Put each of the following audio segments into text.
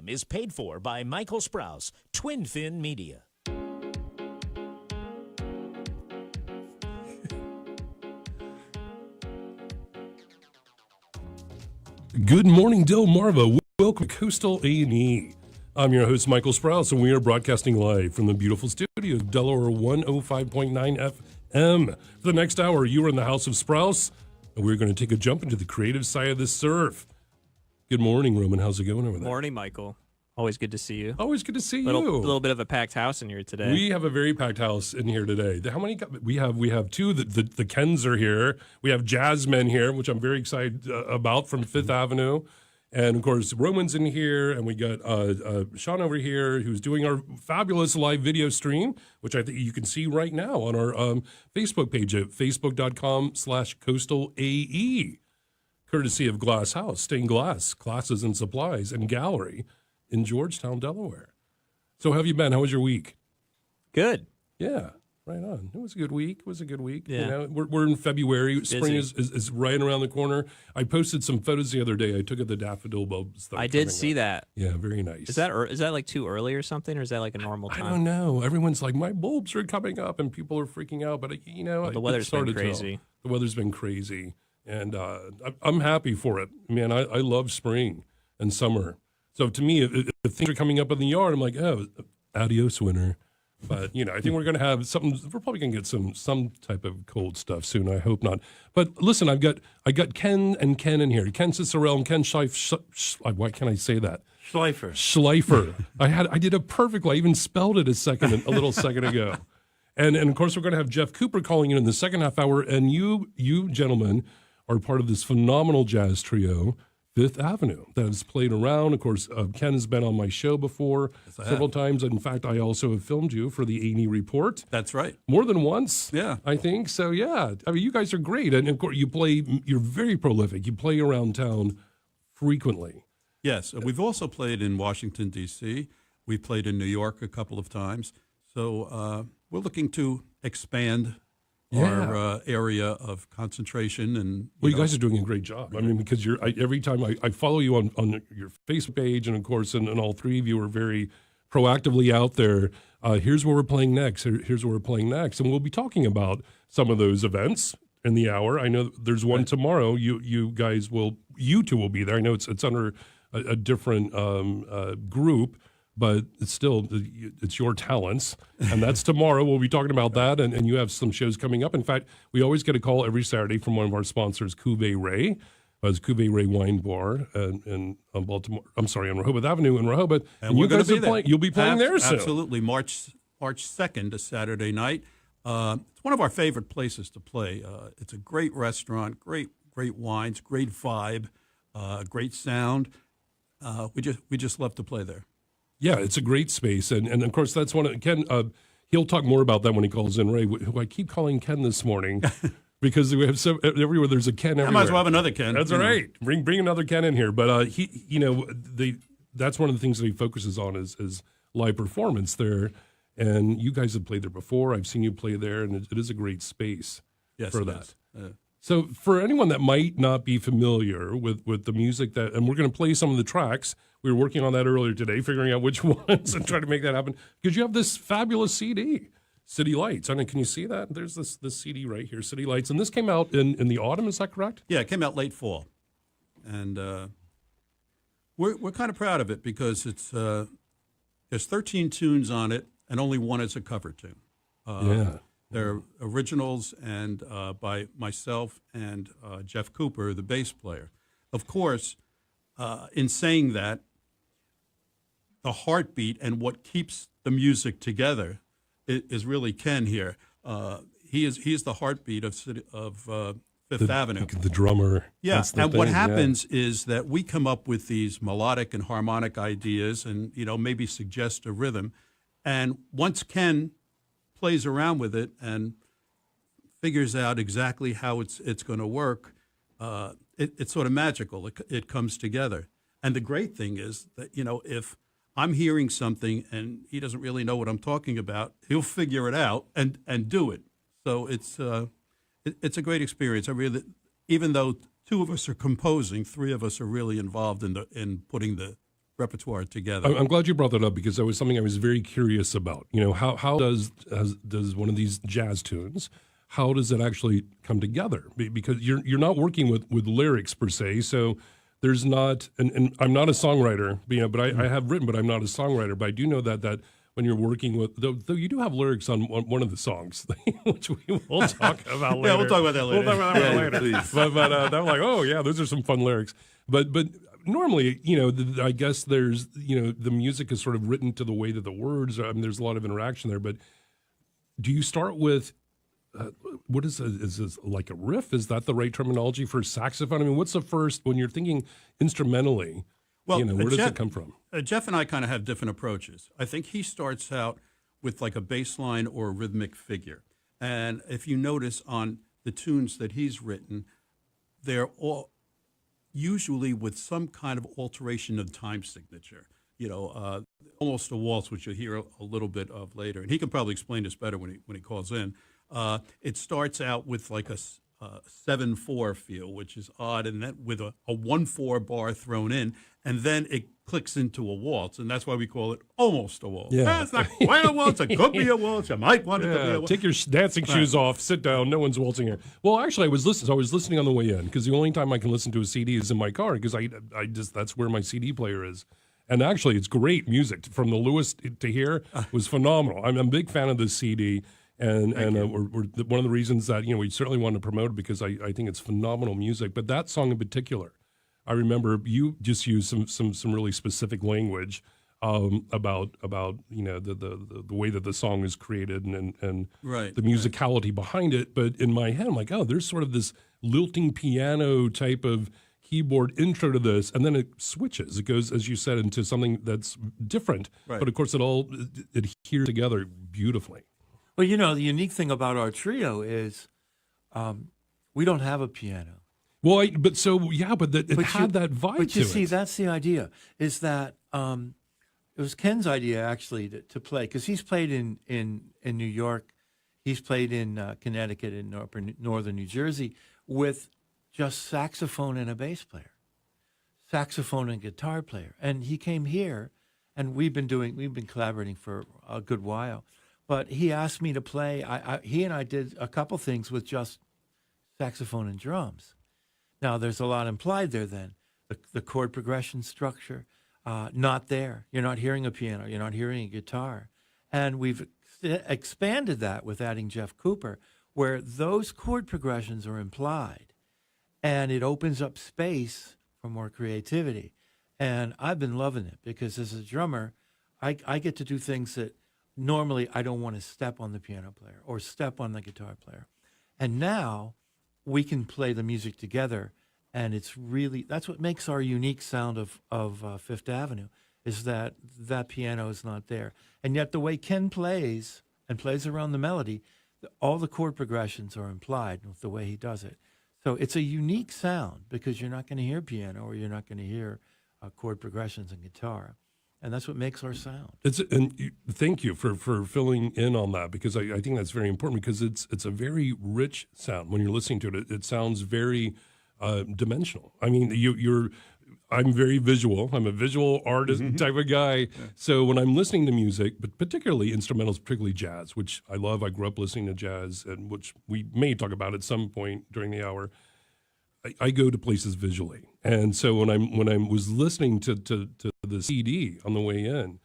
is paid for by Michael Sprouse, Twin Fin Media. Good morning, Delmarva. Welcome to Coastal A&E. I'm your host, Michael Sprouse, and we are broadcasting live from the beautiful studio of Delaware 105.9 FM. For the next hour, you are in the house of Sprouse, and we're going to take a jump into the creative side of the surf. Good morning, Roman. How's it going over there? Morning, Michael. Always good to see you. Always good to see A you. little bit of a packed house in here today. We have a very packed house in here today. How many? We have two. The Kens are here. We have Jasmine here, which I'm very excited about, from Fifth Avenue, and of course Roman's in here, and we got Sean over here who's doing our fabulous live video stream, which I think you can see right now on our Facebook page at facebook.com/coastalae, courtesy of Glass House, Stained Glass, Classes and Supplies, and Gallery in Georgetown, Delaware. So how have you been? How was your week? Good. Yeah, right on. It was a good week. Yeah. You know, we're in February. Spring is right around the corner. I posted some photos the other day. I took at the daffodil bulbs. I did see that. Yeah, very nice. Is that like too early or something, or is that like a normal time? I don't know. Everyone's like, my bulbs are coming up, and people are freaking out. But, you know, Well, the weather's been crazy. The weather's been crazy, and I'm happy for it. Man, I love spring and summer. So to me, if things are coming up in the yard, I'm like, oh, adios, winter. But, you know, I think we're going to have something. We're probably going to get some type of cold stuff soon. I hope not. But listen, I got Ken and Ken in here. Ken Cicerale and Ken Schleifer. Why can't I say that? Schleifer. I did it perfectly. I even spelled it a little second ago. And of course, we're going to have Jeff Cooper calling in the second half hour. And you gentlemen are part of this phenomenal jazz trio, Fifth Avenue, that has played around. Of course, Ken has been on my show before several times. In fact, I also have filmed you for the A&E Report. That's right. More than once, Yeah. I think. So, yeah, I mean, you guys are great. And, of course, you're very prolific. You play around town frequently. Yes. We've also played in Washington, D.C. We've played in New York a couple of times. So we're looking to expand our area of concentration. And Well, you guys are doing a great job. I mean, because every time I follow you on your Facebook page, and of course, and all three of you are very proactively out there. Here's where we're playing next. Here's where we're playing next, and we'll be talking about some of those events in the hour. I know there's one tomorrow. You two will be there. I know it's under a different group, but it's still, it's your talents, and that's tomorrow. We'll be talking about that, and you have some shows coming up. In fact, we always get a call every Saturday from one of our sponsors, Cuvée Ray. It's Cuvée Ray Wine Bar on Rehoboth Avenue in Rehoboth. And you we're guys are playing. You'll be playing there soon. Absolutely. March 2nd, a Saturday night. It's one of our favorite places to play. It's a great restaurant, great wines, great vibe, great sound. We just love to play there. Yeah, it's a great space, and of course that's one of Ken. He'll talk more about that when he calls in. Ray, who I keep calling Ken this morning, because we have everywhere. There's a Ken everywhere. I might as well have another Ken. That's all right. Bring another Ken in here. But that's one of the things that he focuses on is live performance there. And you guys have played there before. I've seen you play there, and it is a great space for that. So for anyone that might not be familiar with the music and we're going to play some of the tracks. We were working on that earlier today, figuring out which ones and trying to make that happen. Because you have this fabulous CD, City Lights. I mean, can you see that? There's this CD right here, City Lights. And this came out in the autumn, is that correct? Yeah, it came out late fall. And we're kind of proud of it because there's 13 tunes on it, and only one is a cover tune. They're originals and by myself and Jeff Cooper, the bass player. Of course, in saying that, the heartbeat and what keeps the music together is really Ken here. He is the heartbeat of Fifth Avenue. The drummer. Yeah, and what happens is that we come up with these melodic and harmonic ideas and, maybe suggest a rhythm. And once Ken plays around with it and figures out exactly how it's going to work, it's sort of magical. It comes together. And the great thing is that, if I'm hearing something and he doesn't really know what I'm talking about, he'll figure it out and do it. So it's a great experience. Even though two of us are composing, three of us are really involved in putting the repertoire together. I'm glad you brought that up because that was something I was very curious about. You know, how does one of these jazz tunes, how does it actually come together? Because you're not working with lyrics per se, so there's not, and I'm not a songwriter, you know, but I have written, but I'm not a songwriter. But I do know that when you're working with, though you do have lyrics on one of the songs, which we will talk about later. Yeah, we'll talk about that later. We'll talk about that later. But I'm like, oh yeah, those are some fun lyrics. But normally, you know, I guess there's, you know, the music is sort of written to the way that the words are. I mean, there's a lot of interaction there. But do you start with, what is this like a riff? Is that the right terminology for saxophone? I mean, what's the first, when you're thinking instrumentally, well, you know, where does it come from? Jeff and I kind of have different approaches. I think he starts out with like a bass line or a rhythmic figure. And if you notice on the tunes that he's written, they're all usually with some kind of alteration of time signature, you know, almost a waltz, which you'll hear a little bit of later. And he can probably explain this better when he calls in. It starts out with like a 7/4 feel, which is odd, and then with a 1/4 bar thrown in, and then it clicks into a waltz, and that's why we call it almost a waltz. Yeah. It's not quite a waltz. It could be a waltz. You might want it to be a waltz. Take your dancing shoes off, sit down. No one's waltzing here. Well, actually, I was listening on the way in because the only time I can listen to a CD is in my car because I just that's where my CD player is. And actually, it's great music from the Lewis to here was phenomenal. I'm a big fan of this CD. And we're one of the reasons that, you know, we certainly want to promote it because I think it's phenomenal music. But that song in particular, I remember you just used some really specific language about you know the way that the song is created and Right, the musicality behind it. But in my head, I'm like, oh, there's sort of this lilting piano type of keyboard intro to this, and then it switches. It goes, as you said, into something that's different. Right. But of course, it adheres together beautifully. Well, you know, the unique thing about our trio is we don't have a piano. Well, it had that vibe But to you see, it. that's the idea, is that it was Ken's idea, actually, to play, because he's played in New York, he's played in Connecticut and northern New Jersey with just saxophone and a bass player, saxophone and guitar player. And he came here, and we've been collaborating for a good while. But he asked me to play. He and I did a couple things with just saxophone and drums. Now, there's a lot implied there then. The chord progression structure, not there. You're not hearing a piano. You're not hearing a guitar. And we've expanded that with adding Jeff Cooper, where those chord progressions are implied. And it opens up space for more creativity. And I've been loving it because as a drummer, I get to do things that normally I don't want to step on the piano player or step on the guitar player. And now we can play the music together, and it's really, that's what makes our unique sound of Fifth Avenue, is that piano is not there. And yet the way Ken plays and plays around the melody, all the chord progressions are implied with the way he does it. So it's a unique sound because you're not going to hear piano or you're not going to hear chord progressions in guitar. And that's what makes our sound. Thank you for filling in on that because I think that's very important because it's a very rich sound when you're listening to it. It sounds very dimensional. I mean, I'm very visual. I'm a visual artist type of guy. Yeah. So when I'm listening to music, but particularly instrumentals, particularly jazz, which I love. I grew up listening to jazz, and which we may talk about at some point during the hour. I go to places visually, and so when I was listening to the CD on the way in,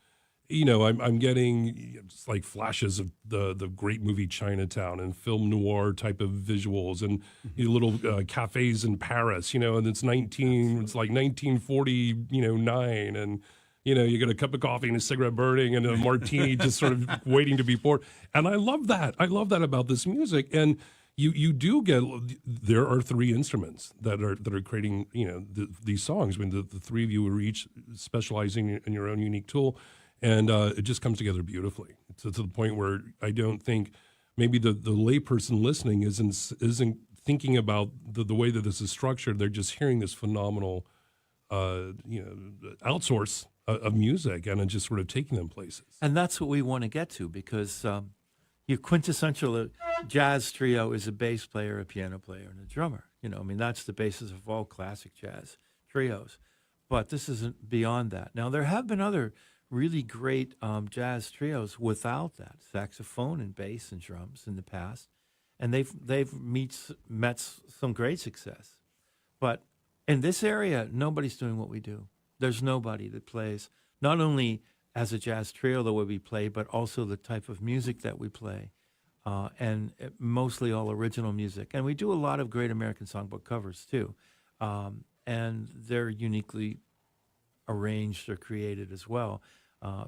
you know, I'm getting just like flashes of the great movie Chinatown and film noir type of visuals and little cafes in Paris, you know, and it's like 1949, and you know, you get a cup of coffee and a cigarette burning and a martini just sort of waiting to be poured, and I love that. I love that about this music, and. You do get, there are three instruments that are creating, you know, these songs. I mean, the three of you are each specializing in your own unique tool, and it just comes together beautifully to the point where I don't think maybe the layperson listening isn't thinking about the way that this is structured. They're just hearing this phenomenal, outsource of music, and it's just sort of taking them places. And that's what we want to get to because your quintessential jazz trio is a bass player, a piano player, and a drummer. You know, I mean, that's the basis of all classic jazz trios. but this isn't beyond that. Now, there have been other really great jazz trios without that, saxophone and bass and drums in the past, and they've met some great success. But in this area, nobody's doing what we do. There's nobody that plays not only as a jazz trio the way we play, but also the type of music that we play, and mostly all original music. And we do a lot of great American songbook covers too, and they're uniquely arranged or created as well,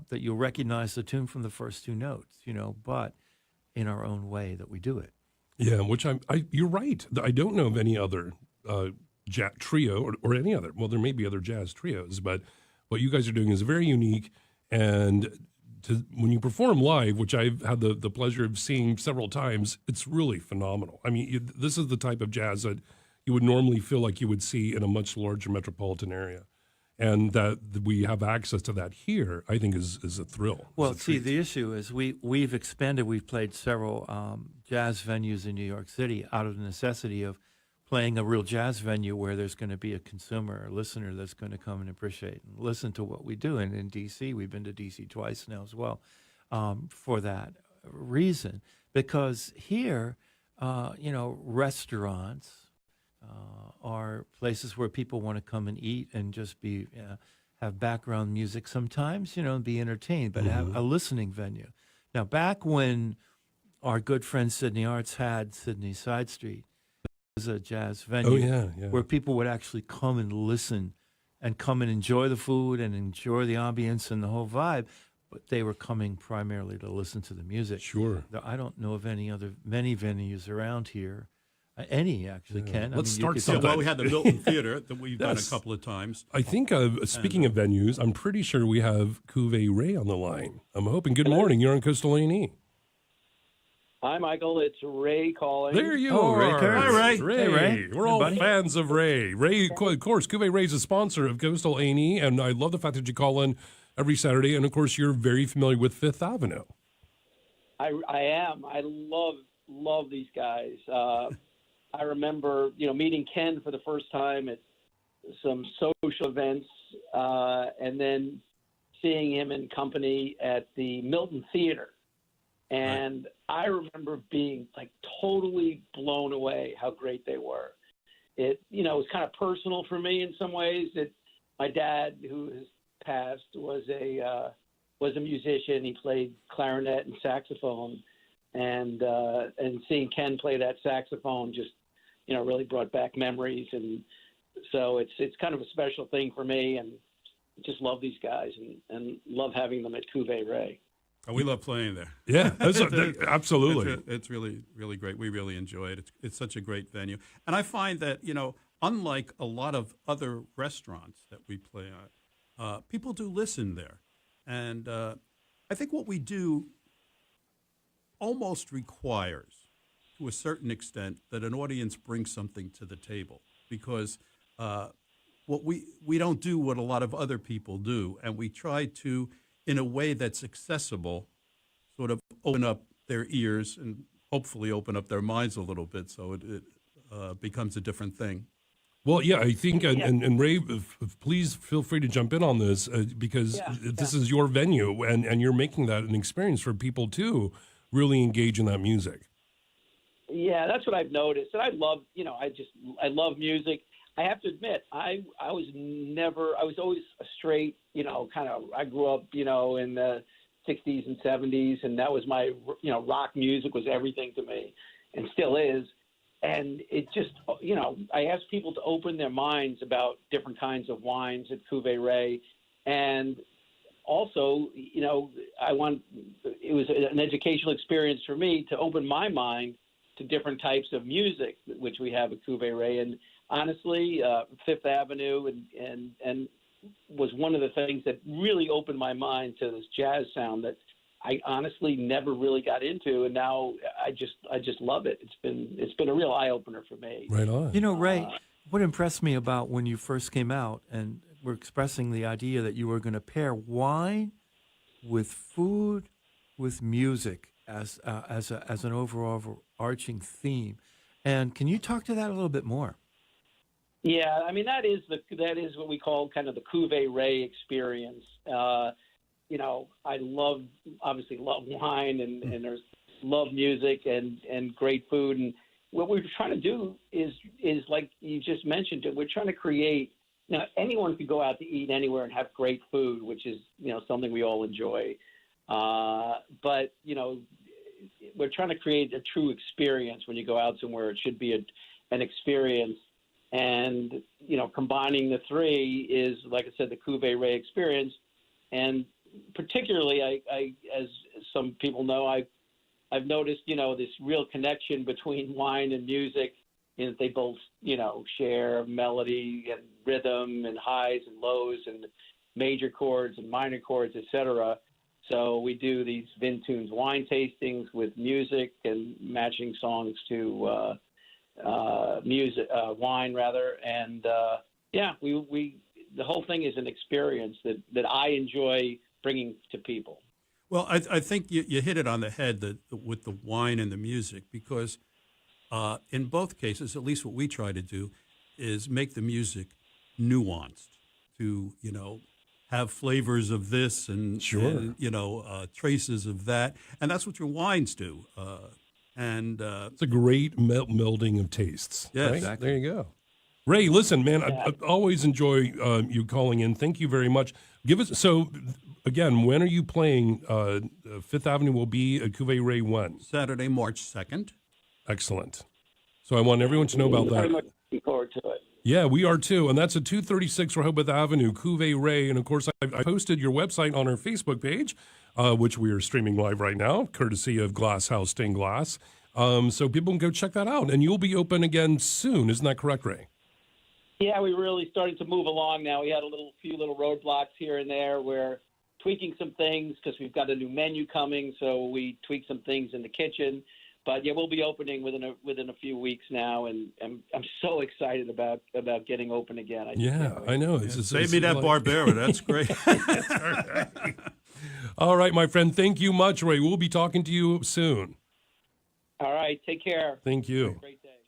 that you'll recognize the tune from the first two notes, but in our own way that we do it. Yeah, which you're right. I don't know of any other jazz trio or any other. Well, there may be other jazz trios, but what you guys are doing is very unique. And when you perform live, which I've had the pleasure of seeing several times, it's really phenomenal. I mean, this is the type of jazz that you would normally feel like you would see in a much larger metropolitan area. And that we have access to that here, I think, is a thrill. Well, see, the issue is we've expanded. We've played several jazz venues in New York City out of the necessity of playing a real jazz venue where there's going to be a consumer or listener that's going to come and appreciate and listen to what we do. And in D.C., we've been to D.C. twice now as well, for that reason. Because here, restaurants are places where people want to come and eat and just be have background music sometimes, be entertained, but have a listening venue. Now, back when our good friend Sydney Arts had Sydney Side Street, was a jazz venue where people would actually come and listen and come and enjoy the food and enjoy the ambience and the whole vibe, but they were coming primarily to listen to the music. Sure. I don't know of many venues around here. Any, actually, Ken. Let's start Yeah, well, we had the Milton Theater that we've done a couple of times. I think, speaking of venues, I'm pretty sure we have Cuvée Ray on the line. I'm hoping. Good morning. You're on Coastal A&E. Hi, Michael. It's Ray calling. There you Oh, are. Ray. Ray. Hey, Ray. We're all fans of Ray. Ray, of course, Cuvée Ray is a sponsor of Coastal A&E, and I love the fact that you call in every Saturday. And, of course, you're very familiar with Fifth Avenue. I am. I love these guys. I remember, meeting Ken for the first time at some social events, and then seeing him in company at the Milton Theater. And I remember being totally blown away how great they were. It was kind of personal for me in some ways. That my dad, who has passed, was a musician. He played clarinet and saxophone, and seeing Ken play that saxophone just really brought back memories. And so it's kind of a special thing for me, and just love these guys and love having them at Cuvée Ray. Oh, we love playing there. Yeah, absolutely. It's really, really great. We really enjoy it. It's such a great venue. And I find that, unlike a lot of other restaurants that we play at, people do listen there. And I think what we do almost requires, to a certain extent, that an audience brings something to the table. Because what we don't do what a lot of other people do, and we try to, in a way that's accessible, sort of open up their ears and hopefully open up their minds a little bit so it becomes a different thing. Well, yeah, I think, and Ray, please feel free to jump in on this because this is your venue, and you're making that an experience for people to really engage in that music. Yeah, that's what I've noticed. And I love, I love music. I have to admit, I was always a straight, I grew up, in the 60s and 70s, and that was my, rock music was everything to me and still is. And it just, I ask people to open their minds about different kinds of wines at Cuvée Ray. And also, it was an educational experience for me to open my mind to different types of music, which we have at Cuvée Ray. And honestly, Fifth Avenue and was one of the things that really opened my mind to this jazz sound that I honestly never really got into, and now I just love it. It's been a real eye opener for me. Right on. Ray, what impressed me about when you first came out and were expressing the idea that you were going to pair wine with food with music as an overall overarching theme, and can you talk to that a little bit more? Yeah, I mean that is what we call kind of the Cuvée Ray experience. You know, I obviously love wine and there's love music and great food, and what we're trying to do is like you just mentioned it. We're trying to create. Now, anyone could go out to eat anywhere and have great food, which is, you know, something we all enjoy. But, you know, we're trying to create a true experience when you go out somewhere. It should be an experience. And, you know, combining the three is, like I said, the Cuvée Ray experience. And particularly, I as some people know, I've noticed, you know, this real connection between wine and music. In that they both, you know, share melody and rhythm and highs and lows and major chords and minor chords, etc. So we do these Vintunes wine tastings with music and matching songs to wine rather. And yeah, we the whole thing is an experience that I enjoy bringing to people. Well, I think you hit it on the head with the wine and the music, because in both cases, at least what we try to do, is make the music nuanced to, you know, have flavors of this and, and you know, traces of that. And that's what your wines do. It's a great melding of tastes. Yes, right? exactly. There you go. Ray, listen, man, I always enjoy you calling in. Thank you very much. So, again, when are you playing? Fifth Avenue will be at Cuvée Ray 1. Saturday, March 2nd. Excellent. So I want everyone to know about that. Very much looking forward to it. Yeah, we are too. And that's at 236 Rehoboth Avenue, Cuvée Ray. And of course, I posted your website on our Facebook page, which we are streaming live right now, courtesy of Glass House Stained Glass. So people can go check that out. And you'll be open again soon. Isn't that correct, Ray? Yeah, we're really starting to move along now. We had a few little roadblocks here and there. We're tweaking some things because we've got a new menu coming. So we tweaked some things in the kitchen. But yeah, we'll be opening within a few weeks now, and I'm so excited about getting open again. I know. Save me that Barbera. That's great. All right, my friend. Thank you much, Ray. We'll be talking to you soon. All right. Take care. Thank you. Have a great day.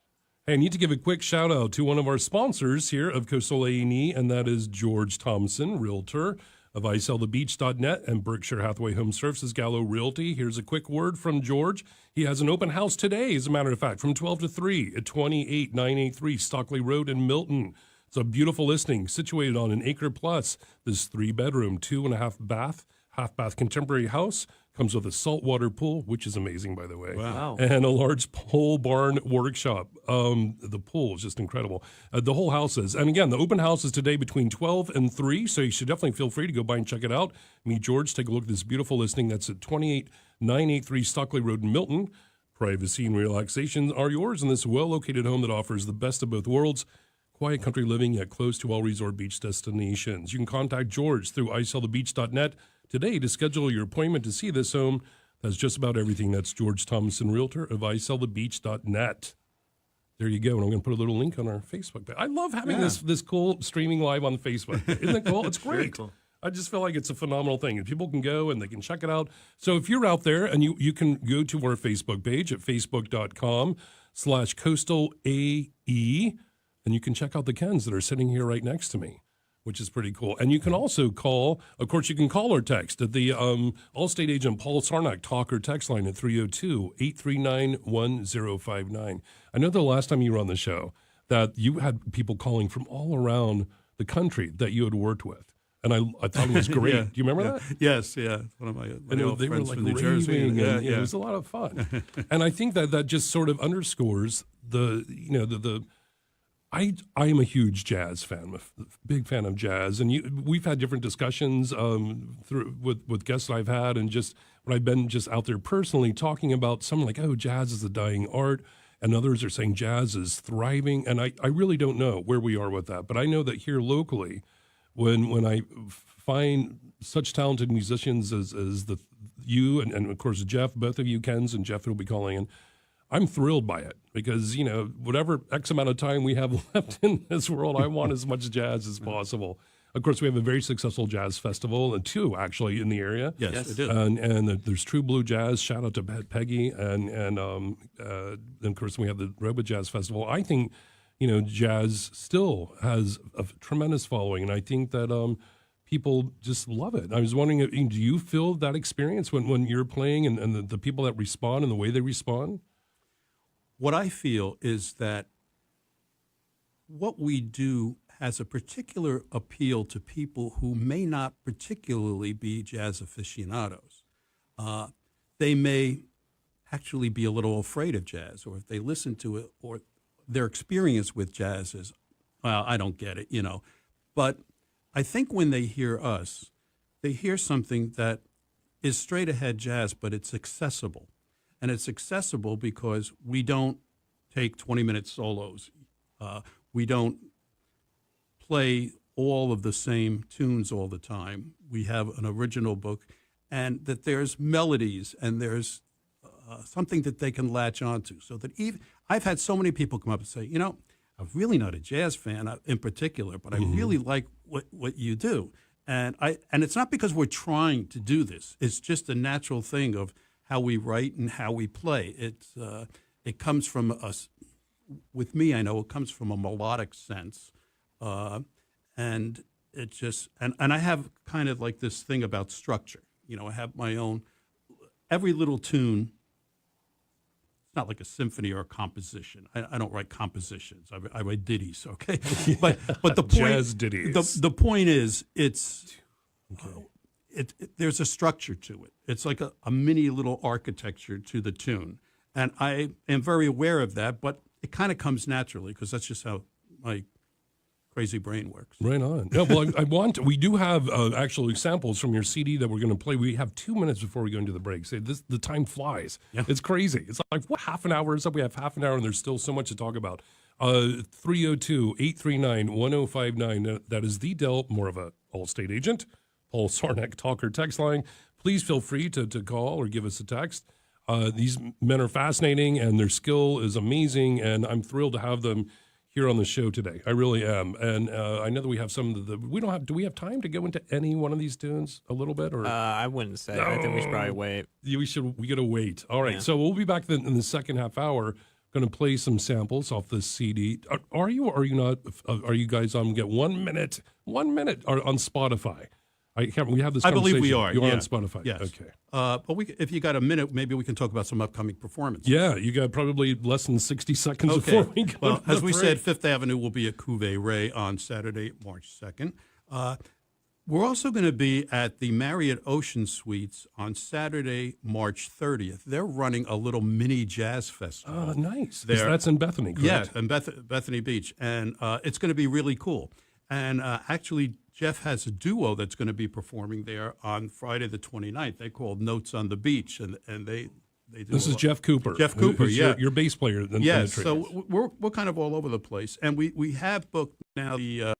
Hey, I need to give a quick shout out to one of our sponsors here of Coastal A&E, and that is George Thompson, Realtor of ISellTheBeach.net and Berkshire Hathaway Home Services Gallo Realty. Here's a quick word from George. He has an open house today, as a matter of fact, from 12 to 3 at 28983 Stockley Road in Milton. It's a beautiful listing situated on an acre plus. This 3-bedroom, 2.5 bath, half bath contemporary house. Comes with a saltwater pool, which is amazing, by the way. Wow. And a large pole barn workshop. The pool is just incredible. The whole house is. And again, the open house is today between 12 and 3, so you should definitely feel free to go by and check it out. Meet George, take a look at this beautiful listing. That's at 28983 Stockley Road in Milton. Privacy and relaxation are yours in this well-located home that offers the best of both worlds. Quiet country living, yet close to all resort beach destinations. You can contact George through ISellTheBeach.net today to schedule your appointment to see this home. That's just about everything. That's George Thompson, Realtor of ISellTheBeach.net. There you go. And I'm going to put a little link on our Facebook page. I love having this cool streaming live on Facebook. Isn't it cool? It's great. Very cool. I just feel like it's a phenomenal thing. And people can go and they can check it out. So if you're out there and you can go to our Facebook page at facebook.com/coastalae, and you can check out the Kens that are sitting here right next to me, which is pretty cool. And you can also call, of course, you can call or text at the Allstate agent Paul Sarnak talk or text line at 302-839-1059. I know the last time you were on the show that you had people calling from all around the country that you had worked with. And I thought it was great. Yeah, Do you remember that? Yes, yeah. One of my old they were friends like from New Jersey. raving, and Yeah. it was a lot of fun. And I think that just sort of underscores I am a huge jazz fan, a big fan of jazz, and we've had different discussions with guests I've had, and just when I've been just out there personally talking about some like, oh, jazz is a dying art, and others are saying jazz is thriving, and I really don't know where we are with that, but I know that here locally, when I find such talented musicians as you and of course Jeff, both of you Kens and Jeff will be calling in, I'm thrilled by it because, whatever X amount of time we have left in this world, I want as much jazz as possible. Of course, we have a very successful jazz festival, and 2 actually in the area. Yes, it is. And there's True Blue Jazz. Shout out to Peggy, and of course we have the Rehoboth Jazz Festival. I think jazz still has a tremendous following, and I think that people just love it. I was wondering, do you feel that experience when you're playing and the people that respond and the way they respond? What I feel is that what we do has a particular appeal to people who may not particularly be jazz aficionados. They may actually be a little afraid of jazz, or if they listen to it, or their experience with jazz is, well, I don't get it, But I think when they hear us, they hear something that is straight ahead jazz, but it's accessible. And it's accessible because we don't take 20-minute solos. We don't play all of the same tunes all the time. We have an original book, and that there's melodies and there's something that they can latch onto. So that even I've had so many people come up and say, I'm really not a jazz fan in particular, but I really like what you do. And it's not because we're trying to do this. It's just a natural thing of how we write and how we play. It comes from us. With me, I know it comes from a melodic sense, and it just and I have kind of like this thing about structure. I have my own. Every little tune. It's not like a symphony or a composition. I don't write compositions. I write ditties. Okay, but the point, jazz ditties. The point is, it's there's a structure to it. It's like a mini little architecture to the tune, and I am very aware of that. But it kind of comes naturally because that's just how my crazy brain works. Right on. Yeah, well, we do have actually samples from your CD that we're going to play. We have 2 minutes before we go into the break. The time flies. Yeah. It's crazy. It's like, what, half an hour is up? We have half an hour, and there's still so much to talk about. 302-839-1059. That is the Del, more of a Allstate agent, Paul Sarnak talker text line. Please feel free to call or give us a text. These men are fascinating, and their skill is amazing, and I'm thrilled to have them here on the show today. I really am. And I know that we have some of do we have time to go into any one of these tunes a little bit? Or I wouldn't say. I think we should probably wait. We got to wait. All right. Yeah. So we'll be back then in the second half hour. Going to play some samples off this CD. Are you or are you not? Are you guys get 1 minute? 1 minute on Spotify. We have this. I believe we are. You're on Spotify. Yes. Okay. But if you got a minute, maybe we can talk about some upcoming performances. Yeah, you got probably less than 60 seconds before we go. Well, as we said, Fifth Avenue will be at Cuvée Ray on Saturday, March 2nd. We're also going to be at the Marriott Ocean Suites on Saturday, March 30th. They're running a little mini jazz festival. Oh, nice. That's in Bethany, correct? Yeah, in Bethany Beach. And it's going to be really cool. And actually, Jeff has a duo that's going to be performing there on Friday the 29th. They call Notes on the Beach, and they do. This is Jeff Cooper. Jeff Cooper, your bass player. Yes, so we're kind of all over the place, and we have booked now the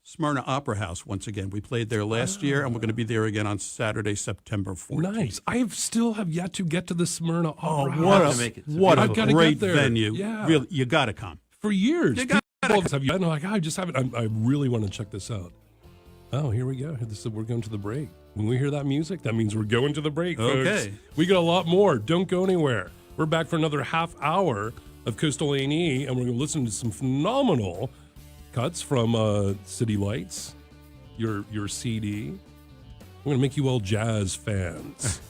Smyrna Opera House once again. We played there last year, and we're going to be there again on Saturday, September 14th. Nice. I still have yet to get to the Smyrna Opera House. What a great venue! Yeah. Really, you got to come. For years, you have you? I'm like, I just haven't. I really want to check this out. Oh, here we go. We're going to the break. When we hear that music, that means we're going to the break, folks. Okay. We got a lot more. Don't go anywhere. We're back for another half hour of Coastal A&E, and we're going to listen to some phenomenal cuts from City Lights, your CD. I'm going to make you all jazz fans.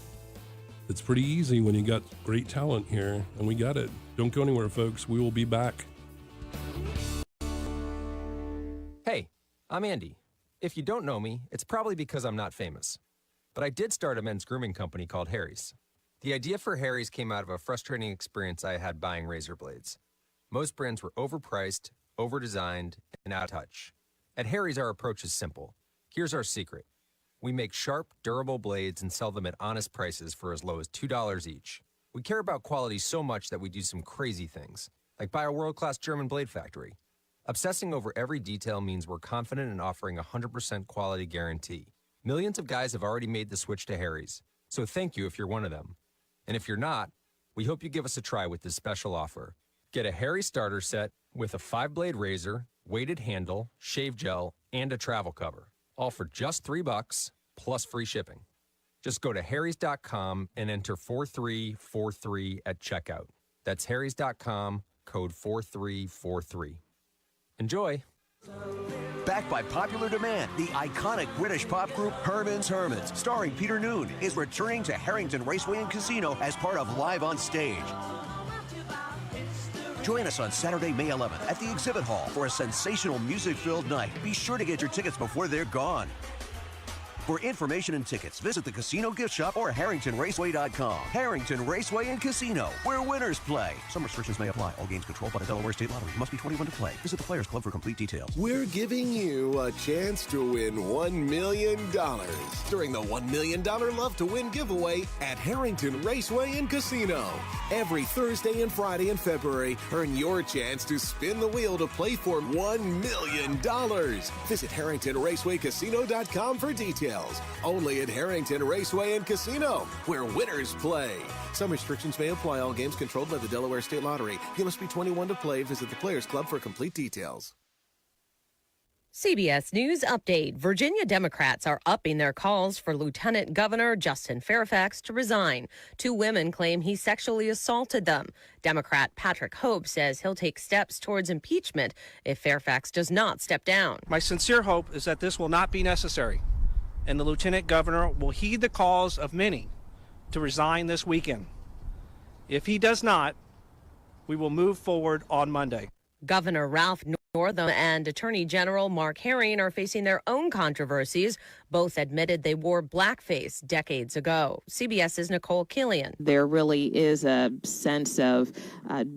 It's pretty easy when you got great talent here, and we got it. Don't go anywhere, folks. We will be back. Hey, I'm Andy. If you don't know me, it's probably because I'm not famous. But I did start a men's grooming company called Harry's. The idea for Harry's came out of a frustrating experience I had buying razor blades. Most brands were overpriced, overdesigned, and out of touch. At Harry's, our approach is simple. Here's our secret. We make sharp, durable blades and sell them at honest prices for as low as $2 each. We care about quality so much that we do some crazy things, like buy a world-class German blade factory. Obsessing over every detail means we're confident in offering a 100% quality guarantee. Millions of guys have already made the switch to Harry's, so thank you if you're one of them. And if you're not, we hope you give us a try with this special offer. Get a Harry's starter set with a 5-blade razor, weighted handle, shave gel, and a travel cover, all for just $3 plus free shipping. Just go to harrys.com and enter 4343 at checkout. That's harrys.com, code 4343. Enjoy. Backed by popular demand, the iconic British pop group Herman's Hermits, starring Peter Noone, is returning to Harrington Raceway and Casino as part of Live on Stage. Join us on Saturday, May 11th at the Exhibit Hall for a sensational music-filled night. Be sure to get your tickets before they're gone. For information and tickets, visit the Casino Gift Shop or HarringtonRaceway.com. Harrington Raceway and Casino, where winners play. Some restrictions may apply. All games controlled by the Delaware State Lottery. Must be 21 to play. Visit the Players Club for complete details. We're giving you a chance to win $1 million during the $1 Million Love to Win giveaway at Harrington Raceway and Casino. Every Thursday and Friday in February, earn your chance to spin the wheel to play for $1 million. Visit HarringtonRacewayCasino.com for details. Only at Harrington Raceway and Casino, where winners play. Some restrictions may apply. All games controlled by the Delaware State Lottery. You must be 21 to play. Visit the Players Club for complete details. CBS News Update. Virginia Democrats are upping their calls for Lieutenant Governor Justin Fairfax to resign. 2 women claim he sexually assaulted them. Democrat Patrick Hope says he'll take steps towards impeachment if Fairfax does not step down. My sincere hope is that this will not be necessary, and the Lieutenant Governor will heed the calls of many to resign this weekend. If he does not, we will move forward on Monday. Governor Ralph Northam and Attorney General Mark Herring are facing their own controversies. Both admitted they wore blackface decades ago. CBS's Nicole Killian. There really is a sense of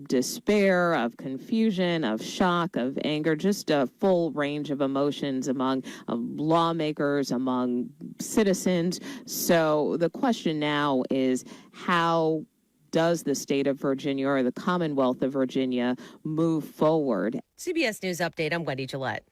despair, of confusion, of shock, of anger, just a full range of emotions among lawmakers, among citizens. So the question now is, how does the state of Virginia or the Commonwealth of Virginia move forward? CBS News Update, I'm Wendy Gillette.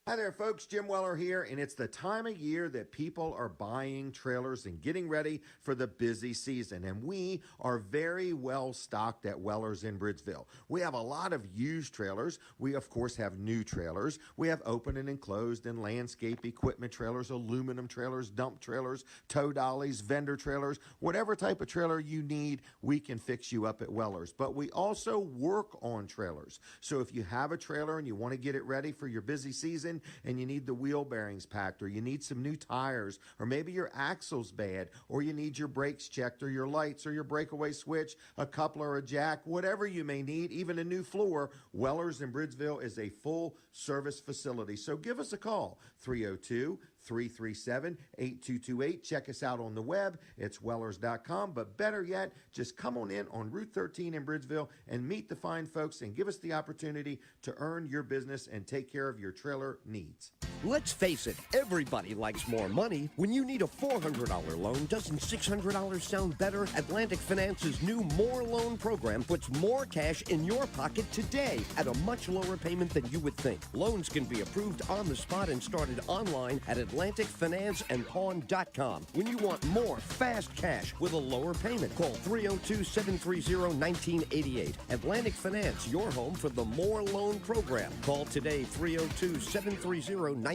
Hi there, folks. Jim Weller here, and it's the time of year that people are buying trailers and getting ready for the busy season, and we are very well stocked at Weller's in Bridgeville. We have a lot of used trailers. We, of course, have new trailers. We have open and enclosed and landscape equipment trailers, aluminum trailers, dump trailers, tow dollies, vendor trailers. Whatever type of trailer you need, we can fix you up at Weller's. But we also work on trailers. So if you have a trailer and you want to get it ready for your busy season, and you need the wheel bearings packed, or you need some new tires, or maybe your axle's bad, or you need your brakes checked, or your lights, or your breakaway switch, a coupler, or a jack, whatever you may need, even a new floor, Weller's in Bridgeville is a full service facility. So give us a call, 302-337-8228. Check us out on the web. It's wellers.com. But better yet, just come on in on Route 13 in Bridgeville and meet the fine folks and give us the opportunity to earn your business and take care of your trailer needs. Let's face it, everybody likes more money. When you need a $400 loan, doesn't $600 sound better? Atlantic Finance's new More Loan program puts more cash in your pocket today at a much lower payment than you would think. Loans can be approved on the spot and started online at AtlanticFinanceandPawn.com. When you want more fast cash with a lower payment, call 302-730-1988. Atlantic Finance, your home for the More Loan program. Call today, 302-730-1988.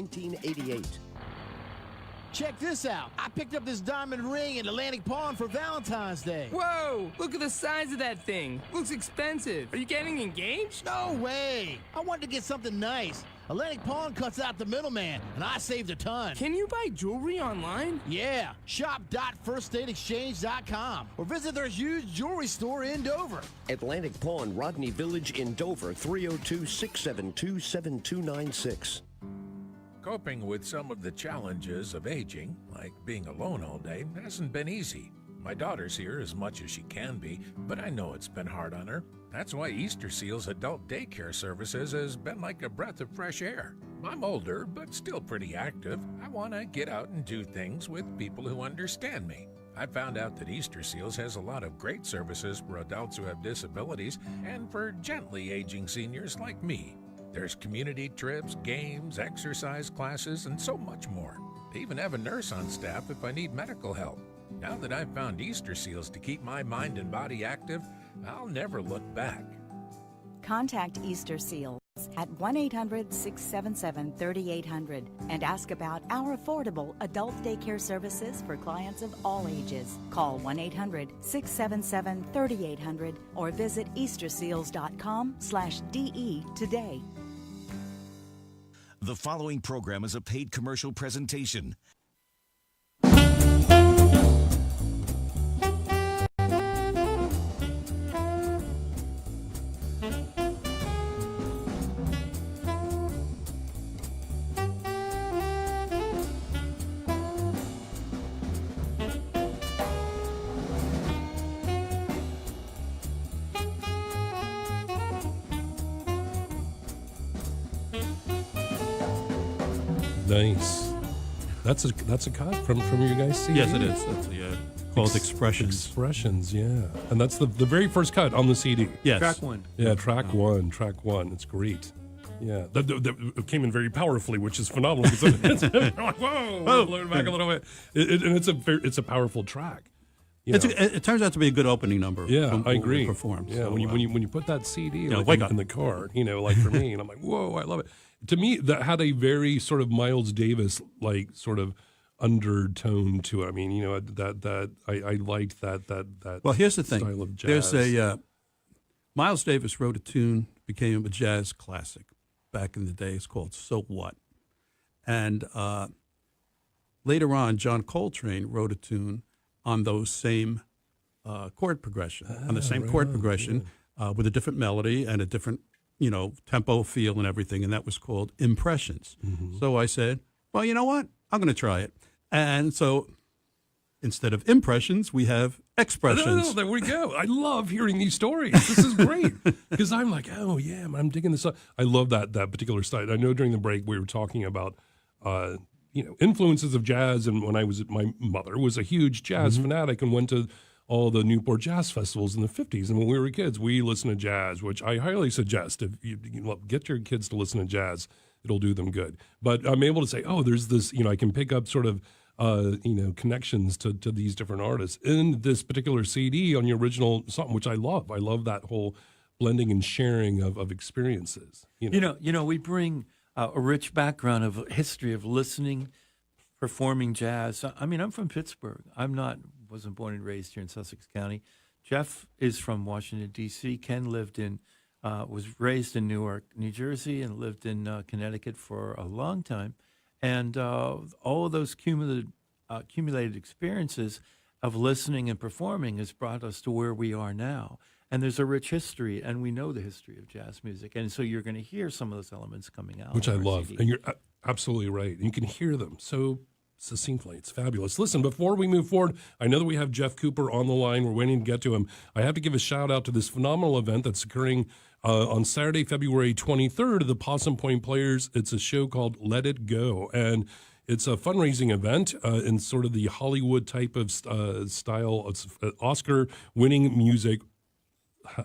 Check this out. I picked up this diamond ring at Atlantic Pawn for Valentine's Day. Whoa! Look at the size of that thing. Looks expensive. Are you getting engaged? No way! I wanted to get something nice. Atlantic Pawn cuts out the middleman, and I saved a ton. Can you buy jewelry online? Yeah. Shop.firststateexchange.com or visit their huge jewelry store in Dover. Atlantic Pawn, Rodney Village in Dover, 302-672-7296. Coping with some of the challenges of aging, like being alone all day, hasn't been easy. My daughter's here as much as she can be, but I know it's been hard on her. That's why Easter Seal's adult daycare services has been like a breath of fresh air. I'm older, but still pretty active. I want to get out and do things with people who understand me. I found out that Easter Seals has a lot of great services for adults who have disabilities and for gently aging seniors like me. There's community trips, games, exercise classes, and so much more. They even have a nurse on staff if I need medical help. Now that I've found Easter Seals to keep my mind and body active, I'll never look back. Contact Easter Seals at 1-800-677-3800 and ask about our affordable adult daycare services for clients of all ages. Call 1-800-677-3800 or visit easterseals.com/DE today. The following program is a paid commercial presentation. Nice. That's a cut from your guys' CD. Yes, it is. That's called Expressions. Expressions, yeah. And that's the very first cut on the CD. Yes. Track one. Yeah, track one. It's great. Yeah, that came in very powerfully, which is phenomenal. It's like, whoa, blow it back a little bit. And it's a powerful track. It turns out to be a good opening number. Yeah, I agree. Performed. Yeah, so, when you put that CD wake up in the car, like for me, and I'm like, whoa, I love it. To me, that had a very sort of Miles Davis like sort of undertone to it. I mean, that I liked that. Well, here's the thing. Style of jazz. There's Miles Davis wrote a tune, became a jazz classic back in the day. It's called "So What," and later on, John Coltrane wrote a tune on those same chord progression, with a different melody and a different tempo, feel, and everything, and that was called Impressions. Mm-hmm. So I said, well, you know what? I'm going to try it. And so instead of impressions, we have expressions. No, there we go. I love hearing these stories. This is great because I'm like, oh yeah, I'm digging this up. I love that particular style. I know during the break we were talking about, influences of jazz, and when my mother was a huge jazz fanatic and went to all the Newport Jazz Festivals in the 50s. And when we were kids, we listened to jazz, which I highly suggest. If you get your kids to listen to jazz, it'll do them good. But I'm able to say, oh, there's this, I can pick up sort of, connections to these different artists in this particular CD on your original song, which I love. I love that whole blending and sharing of experiences. We bring a rich background of history of listening, performing jazz. I mean, I'm from Pittsburgh. Wasn't born and raised here in Sussex County. Jeff is from Washington, D.C. Ken was raised in Newark, New Jersey, and lived in Connecticut for a long time. And all of those accumulated experiences of listening and performing has brought us to where we are now. And there's a rich history, and we know the history of jazz music. And so you're going to hear some of those elements coming out. Which I love. CD. And you're absolutely right. You can hear them so succinctly. It's fabulous. Listen, before we move forward, I know that we have Jeff Cooper on the line. We're waiting to get to him. I have to give a shout out to this phenomenal event that's occurring on Saturday, February 23rd, the Possum Point Players. It's a show called Let It Go, and it's a fundraising event in sort of the Hollywood type of style of Oscar-winning music. Oh